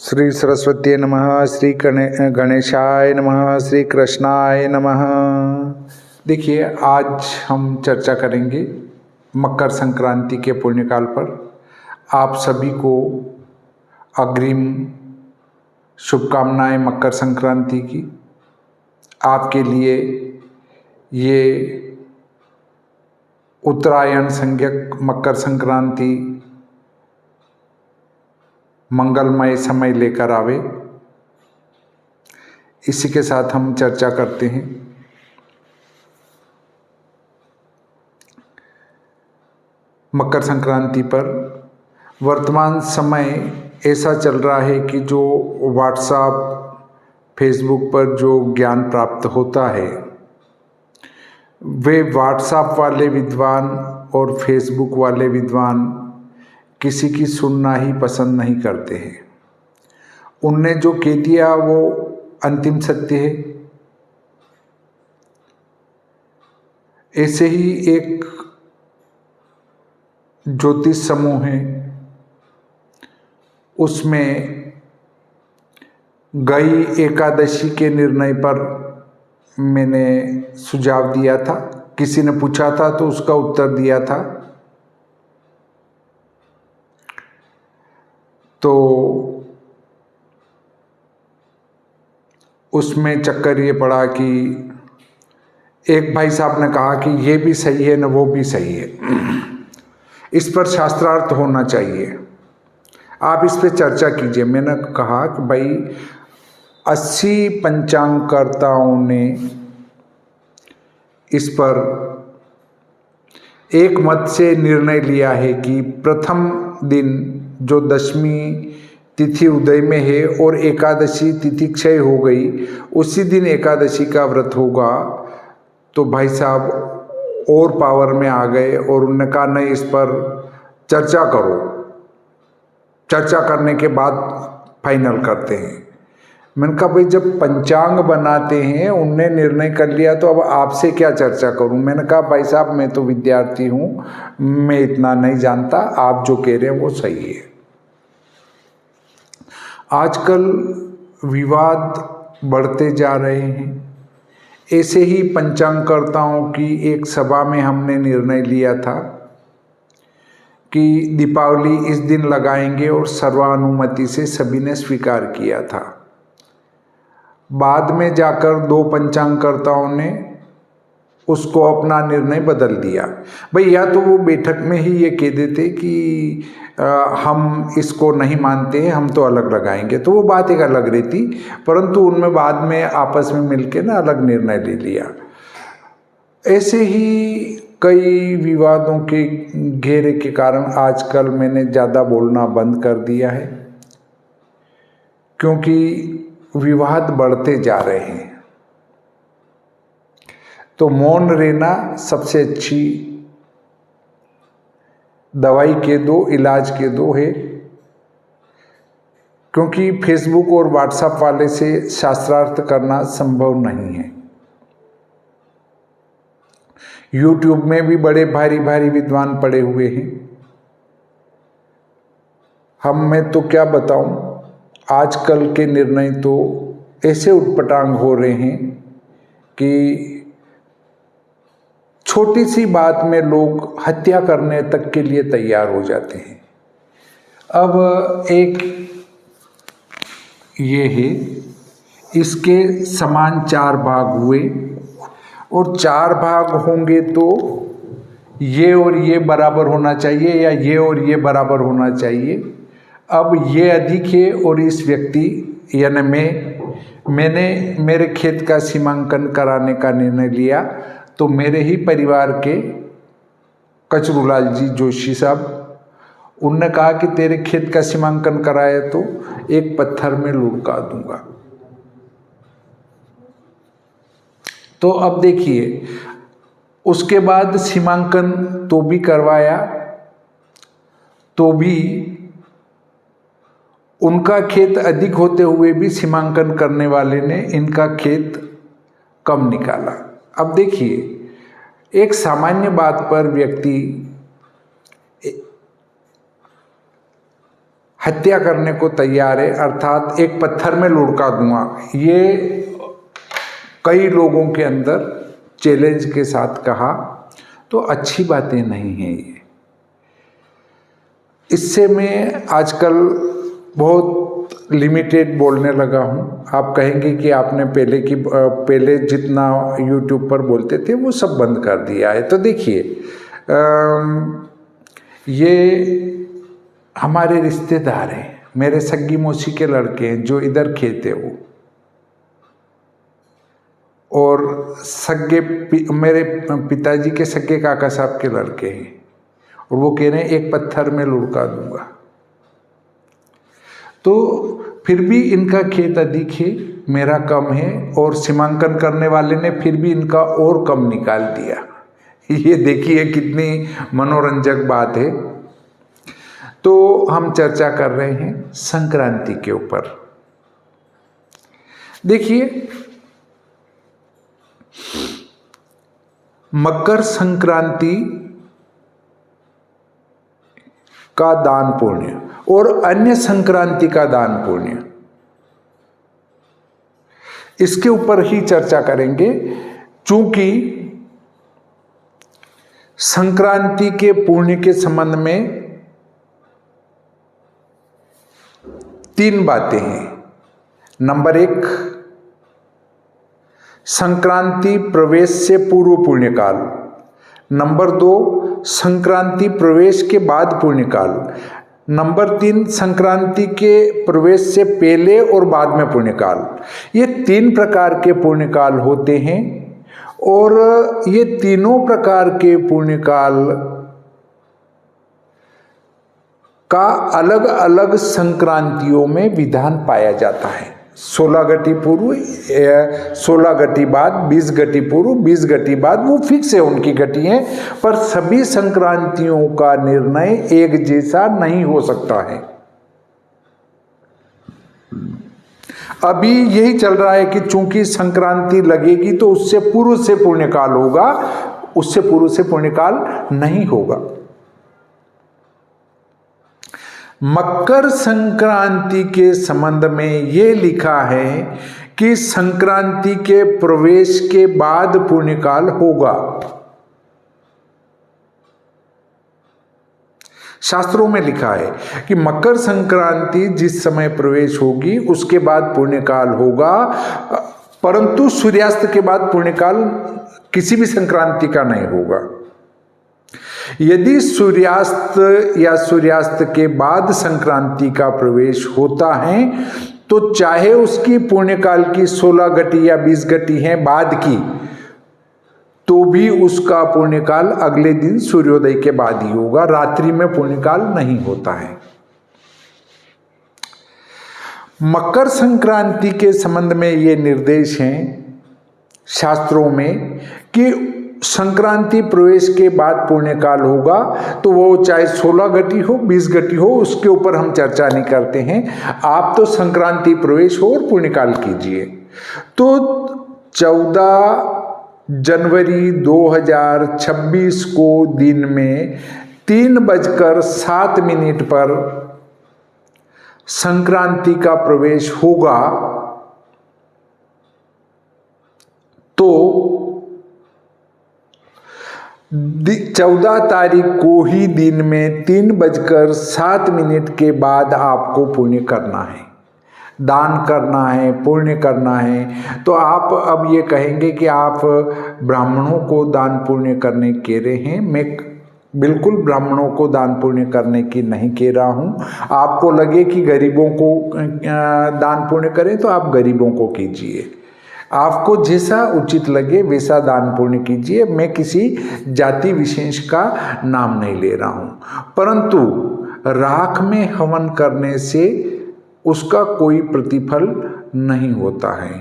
श्री सरस्वती नमः, श्री गणेशाय नमः, श्री कृष्णाय नमः। देखिए, आज हम चर्चा करेंगे मकर संक्रांति के पुण्यकाल पर। आप सभी को अग्रिम शुभकामनाएं मकर संक्रांति की। आपके लिए ये उत्तरायण संज्ञक मकर संक्रांति मंगलमय समय लेकर आवे, इसी के साथ हम चर्चा करते हैं। मकर संक्रांति पर वर्तमान समय ऐसा चल रहा है कि जो व्हाट्सएप, फेसबुक पर जो ज्ञान प्राप्त होता है, वे व्हाट्सएप वाले विद्वान और फेसबुक वाले विद्वान किसी की सुनना ही पसंद नहीं करते हैं। उनने जो कह दिया वो अंतिम सत्य है। ऐसे ही एक ज्योतिष समूह है, उसमें गई एकादशी के निर्णय पर मैंने सुझाव दिया था। किसी ने पूछा था तो उसका उत्तर दिया था। तो उसमें चक्कर ये पड़ा कि एक भाई साहब ने कहा कि ये भी सही है न वो भी सही है, इस पर शास्त्रार्थ होना चाहिए, आप इस पर चर्चा कीजिए। मैंने कहा कि भाई 80 पंचांगकर्ताओं ने इस पर एक मत से निर्णय लिया है कि प्रथम दिन जो दशमी तिथि उदय में है और एकादशी तिथि क्षय हो गई, उसी दिन एकादशी का व्रत होगा। तो भाई साहब और पावर में आ गए और उन्होंने कहा नहीं, इस पर चर्चा करो, चर्चा करने के बाद फाइनल करते हैं। मैंने कहा भाई जब पंचांग बनाते हैं उनने निर्णय कर लिया तो अब आपसे क्या चर्चा करूं। मैंने कहा भाई साहब मैं तो विद्यार्थी हूं, मैं इतना नहीं जानता, आप जो कह रहे हैं वो सही है। आजकल विवाद बढ़ते जा रहे हैं। ऐसे ही पंचांगकर्ताओं की एक सभा में हमने निर्णय लिया था कि दीपावली इस दिन लगाएंगे और सर्वानुमति से सभी ने स्वीकार किया था। बाद में जाकर 2 पंचांगकर्ताओं ने उसको अपना निर्णय बदल दिया। भाई या तो वो बैठक में ही ये कह देते कि हम इसको नहीं मानते हैं, हम तो अलग लगाएंगे, तो वो बात एक अलग रहती, परंतु उनमें बाद में आपस में मिलके ना अलग निर्णय ले लिया। ऐसे ही कई विवादों के घेरे के कारण आजकल मैंने ज़्यादा बोलना बंद कर दिया है, क्योंकि विवाद बढ़ते जा रहे हैं। तो मौन रहना सबसे अच्छी दवाई के दो, इलाज के दो है, क्योंकि फेसबुक और व्हाट्सएप वाले से शास्त्रार्थ करना संभव नहीं है। यूट्यूब में भी बड़े भारी भारी विद्वान पड़े हुए हैं। मैं तो क्या बताऊं, आजकल के निर्णय तो ऐसे उटपटांग हो रहे हैं कि छोटी सी बात में लोग हत्या करने तक के लिए तैयार हो जाते हैं। अब एक ये है, इसके समान 4 भाग हुए और 4 भाग होंगे तो ये और ये बराबर होना चाहिए या ये और ये बराबर होना चाहिए। अब ये अधिक है और इस व्यक्ति यानी मैंने मेरे खेत का सीमांकन कराने का निर्णय लिया, तो मेरे ही परिवार के कचरूलाल जी जोशी साहब, उनने कहा कि तेरे खेत का सीमांकन कराया तो एक पत्थर में लुढ़का दूंगा। तो अब देखिए, उसके बाद सीमांकन तो भी करवाया, तो भी उनका खेत अधिक होते हुए भी सीमांकन करने वाले ने इनका खेत कम निकाला। अब देखिए, एक सामान्य बात पर व्यक्ति हत्या करने को तैयार है, अर्थात एक पत्थर में लुढ़का दूंगा, ये कई लोगों के अंदर चैलेंज के साथ कहा, तो अच्छी बातें नहीं हैं ये। इससे मैं आजकल बहुत लिमिटेड बोलने लगा हूँ। आप कहेंगे कि आपने पहले जितना यूट्यूब पर बोलते थे वो सब बंद कर दिया है। तो देखिए, ये हमारे रिश्तेदार हैं, मेरे सग्गी मौसी के लड़के हैं जो इधर खेते हो, और मेरे पिताजी के सगे काका साहब के लड़के हैं, और वो कह रहे हैं एक पत्थर में लुढ़का दूंगा। तो फिर भी इनका खेत अधिक है, मेरा कम है, और सीमांकन करने वाले ने फिर भी इनका और कम निकाल दिया। ये देखिए कितनी मनोरंजक बात है। तो हम चर्चा कर रहे हैं संक्रांति के ऊपर। देखिए, मकर संक्रांति का दान पुण्य और अन्य संक्रांति का दान पुण्य, इसके ऊपर ही चर्चा करेंगे। चूंकि संक्रांति के पुण्य के संबंध में 3 बातें हैं। नंबर 1, संक्रांति प्रवेश से पूर्व पुण्यकाल। नंबर 2, संक्रांति प्रवेश के बाद पुण्यकाल। नंबर 3, संक्रांति के प्रवेश से पहले और बाद में पुण्यकाल। ये 3 प्रकार के पुण्यकाल होते हैं, और ये तीनों प्रकार के पुण्यकाल का अलग अलग संक्रांतियों में विधान पाया जाता है। 16 घटी पूर्व, 16 घटी बाद, 20 घटी पूर्व, 20 घटी बाद, वो फिक्स है उनकी घटी है, पर सभी संक्रांतियों का निर्णय एक जैसा नहीं हो सकता है। अभी यही चल रहा है कि चूंकि संक्रांति लगेगी तो उससे पूर्व से पुण्यकाल होगा, उससे पूर्व से पुण्यकाल नहीं होगा। मकर संक्रांति के संबंध में ये लिखा है कि संक्रांति के प्रवेश के बाद पुण्यकाल होगा। शास्त्रों में लिखा है कि मकर संक्रांति जिस समय प्रवेश होगी उसके बाद पुण्यकाल होगा, परंतु सूर्यास्त के बाद पुण्यकाल किसी भी संक्रांति का नहीं होगा। यदि सूर्यास्त या सूर्यास्त के बाद संक्रांति का प्रवेश होता है तो चाहे उसकी पुण्यकाल की 16 घटी या 20 घटी है बाद की, तो भी उसका पुण्यकाल अगले दिन सूर्योदय के बाद ही होगा, रात्रि में पुण्यकाल नहीं होता है। मकर संक्रांति के संबंध में ये निर्देश हैं शास्त्रों में कि संक्रांति प्रवेश के बाद पुण्यकाल होगा, तो वो चाहे 16 घटी हो 20 घटी हो, उसके ऊपर हम चर्चा नहीं करते हैं। आप तो संक्रांति प्रवेश हो और पुण्यकाल कीजिए। तो 14 जनवरी 2026 को दिन में 3:07 पर संक्रांति का प्रवेश होगा, तो 14 तारीख को ही दिन में 3:07 के बाद आपको पुण्य करना है, दान करना है, पुण्य करना है। तो आप अब ये कहेंगे कि आप ब्राह्मणों को दान पुण्य करने कह रहे हैं। मैं बिल्कुल ब्राह्मणों को दान पुण्य करने की नहीं कह रहा हूँ। आपको लगे कि गरीबों को दान पुण्य करें तो आप गरीबों को कीजिए, आपको जैसा उचित लगे वैसा दान पुण्य कीजिए। मैं किसी जाति विशेष का नाम नहीं ले रहा हूँ, परंतु राख में हवन करने से उसका कोई प्रतिफल नहीं होता है।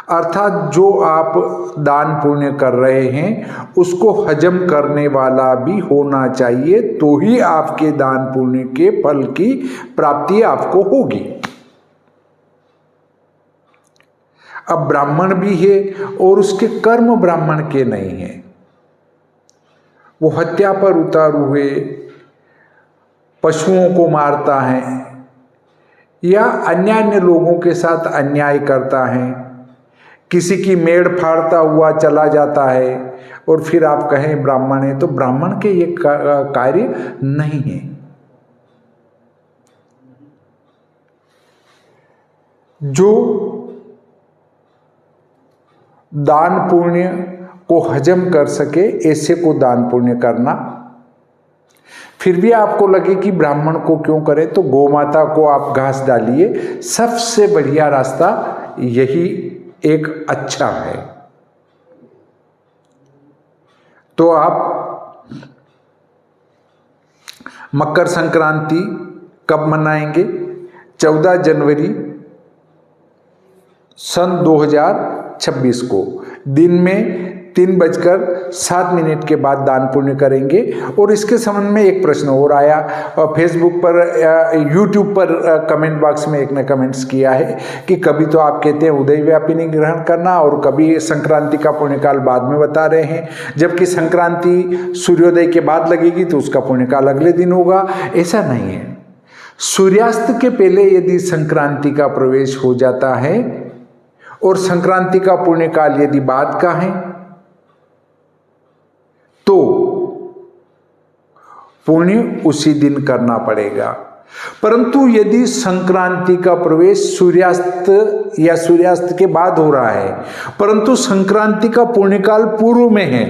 अर्थात जो आप दान पुण्य कर रहे हैं उसको हजम करने वाला भी होना चाहिए, तो ही आपके दान पुण्य के फल की प्राप्ति आपको होगी। अब ब्राह्मण भी है और उसके कर्म ब्राह्मण के नहीं है, वो हत्या पर उतार हुए पशुओं को मारता है, या अन्य लोगों के साथ अन्याय करता है, किसी की मेड़ फाड़ता हुआ चला जाता है और फिर आप कहें ब्राह्मण है, तो ब्राह्मण के ये कार्य नहीं है। जो दान पुण्य को हजम कर सके ऐसे को दान पुण्य करना। फिर भी आपको लगे कि ब्राह्मण को क्यों करें, तो गौमाता को आप घास डालिए, सबसे बढ़िया रास्ता यही एक अच्छा है। तो आप मकर संक्रांति कब मनाएंगे? 14 जनवरी सन 2026 को दिन में 3:07 के बाद दान पुण्य करेंगे। और इसके संबंध में एक प्रश्न और आया, फेसबुक पर, यूट्यूब पर कमेंट बॉक्स में एक ने कमेंट्स किया है कि कभी तो आप कहते हैं उदय व्यापिनी ग्रहण करना और कभी संक्रांति का पुण्यकाल बाद में बता रहे हैं, जबकि संक्रांति सूर्योदय के बाद लगेगी तो उसका पुण्यकाल अगले दिन होगा। ऐसा नहीं है। सूर्यास्त के पहले यदि संक्रांति का प्रवेश हो जाता है और संक्रांति का पुण्यकाल यदि बाद का है तो पुण्य उसी दिन करना पड़ेगा। परंतु यदि संक्रांति का प्रवेश सूर्यास्त या सूर्यास्त के बाद हो रहा है परंतु संक्रांति का पुण्यकाल पूर्व में है,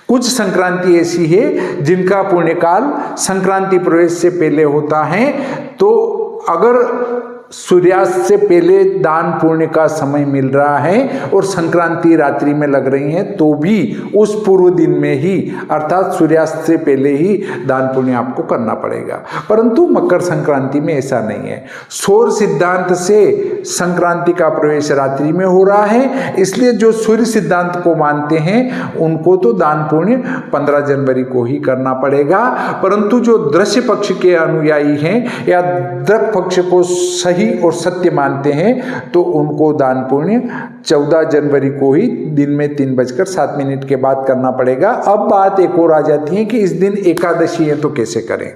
कुछ संक्रांति ऐसी है जिनका पुण्यकाल संक्रांति प्रवेश से पहले होता है, तो अगर सूर्यास्त से पहले दान पुण्य का समय मिल रहा है और संक्रांति रात्रि में लग रही है तो भी उस पूर्व दिन में ही अर्थात सूर्यास्त से पहले ही दान पुण्य आपको करना पड़ेगा। परंतु मकर संक्रांति में ऐसा नहीं है। सौर सिद्धांत से संक्रांति का प्रवेश रात्रि में हो रहा है, इसलिए जो सूर्य सिद्धांत को मानते हैं उनको तो दान पुण्य 15 जनवरी को ही करना पड़ेगा। परंतु जो दृश्य पक्ष के अनुयायी हैं या दृक पक्ष को सही और सत्य मानते हैं तो उनको दान पुण्य 14 जनवरी को ही दिन में 3:07 के बाद करना पड़ेगा। अब बात एक और आ जाती है कि इस दिन एकादशी है तो कैसे करें।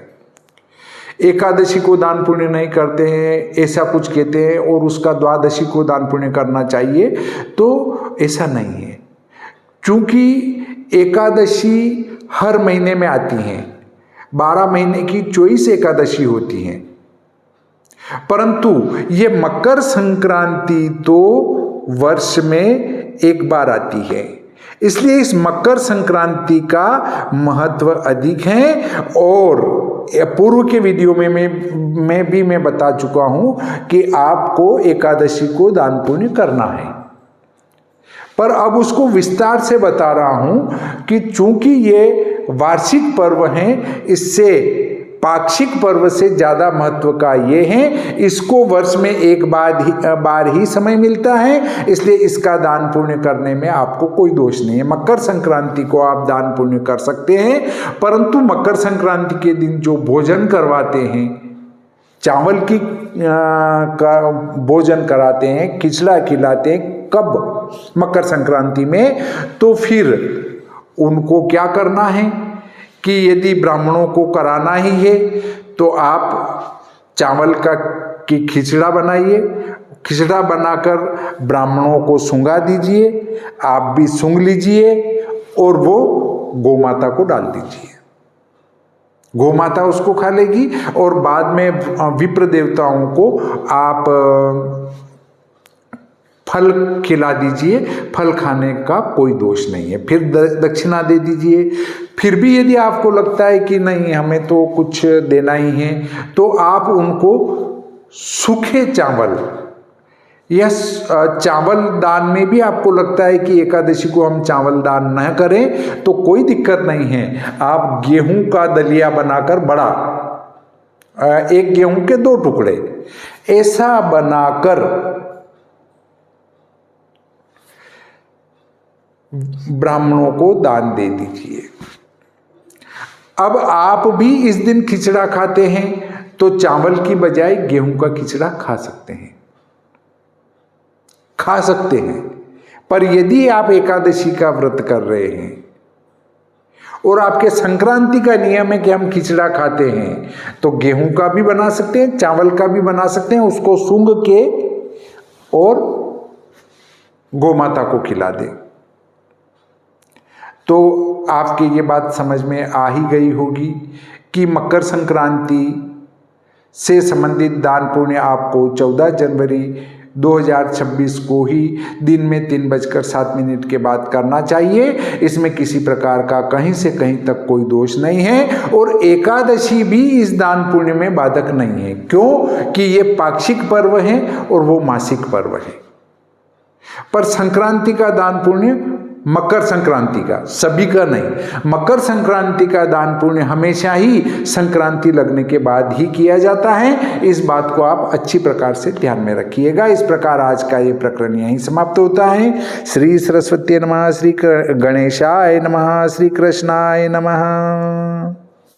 एकादशी को दान पुण्य नहीं करते हैं ऐसा कुछ कहते हैं और उसका द्वादशी को दान पुण्य करना चाहिए, तो ऐसा नहीं है। क्योंकि एकादशी हर महीने में आती हैं, 12 महीने की 24 एकादशी होती हैं, परंतु ये मकर संक्रांति तो वर्ष में एक बार आती है, इसलिए इस मकर संक्रांति का महत्व अधिक है। और पूर्व के वीडियो में मैं बता चुका हूं कि आपको एकादशी को दान पुण्य करना है, पर अब उसको विस्तार से बता रहा हूं कि चूंकि ये वार्षिक पर्व हैं, इससे पाक्षिक पर्व से ज्यादा महत्व का ये है, इसको वर्ष में एक बार ही समय मिलता है, इसलिए इसका दान पुण्य करने में आपको कोई दोष नहीं है। मकर संक्रांति को आप दान पुण्य कर सकते हैं, परंतु मकर संक्रांति के दिन जो भोजन करवाते हैं, चावल की का भोजन कराते हैं, खिचड़ा खिलाते हैं, कब? मकर संक्रांति में। तो फिर उनको क्या करना है कि यदि ब्राह्मणों को कराना ही है तो आप चावल की खिचड़ा बनाइए, खिचड़ा बनाकर ब्राह्मणों को सूंघा दीजिए, आप भी सूंघ लीजिए और वो गौमाता को डाल दीजिए। गौमाता उसको खा लेगी और बाद में विप्र देवताओं को आप फल खिला दीजिए। फल खाने का कोई दोष नहीं है। फिर दक्षिणा दे दीजिए। फिर भी यदि आपको लगता है कि नहीं हमें तो कुछ देना ही है, तो आप उनको सूखे चावल या चावल दान में भी आपको लगता है कि एकादशी को हम चावल दान न करें तो कोई दिक्कत नहीं है। आप गेहूं का दलिया बनाकर बड़ा, एक गेहूं के 2 टुकड़े ऐसा बनाकर ब्राह्मणों को दान दे दीजिए। अब आप भी इस दिन खिचड़ा खाते हैं तो चावल की बजाय गेहूं का खिचड़ा खा सकते हैं, पर यदि आप एकादशी का व्रत कर रहे हैं और आपके संक्रांति का नियम है कि हम खिचड़ा खाते हैं, तो गेहूं का भी बना सकते हैं, चावल का भी बना सकते हैं, उसको सूंघ के और गोमाता को खिला दें। तो आपकी ये बात समझ में आ ही गई होगी कि मकर संक्रांति से संबंधित दान पुण्य आपको 14 जनवरी 2026 को ही दिन में 3:07 के बाद करना चाहिए। इसमें किसी प्रकार का कहीं से कहीं तक कोई दोष नहीं है और एकादशी भी इस दान पुण्य में बाधक नहीं है। क्यों कि ये पाक्षिक पर्व है और वो मासिक पर्व है। पर संक्रांति का दान पुण्य, मकर संक्रांति का, सभी का नहीं, मकर संक्रांति का दान पुण्य हमेशा ही संक्रांति लगने के बाद ही किया जाता है। इस बात को आप अच्छी प्रकार से ध्यान में रखिएगा। इस प्रकार आज का ये प्रकरण यहीं समाप्त होता है। श्री सरस्वती नमः, श्री गणेशाय नमः, श्री कृष्णाय नमः।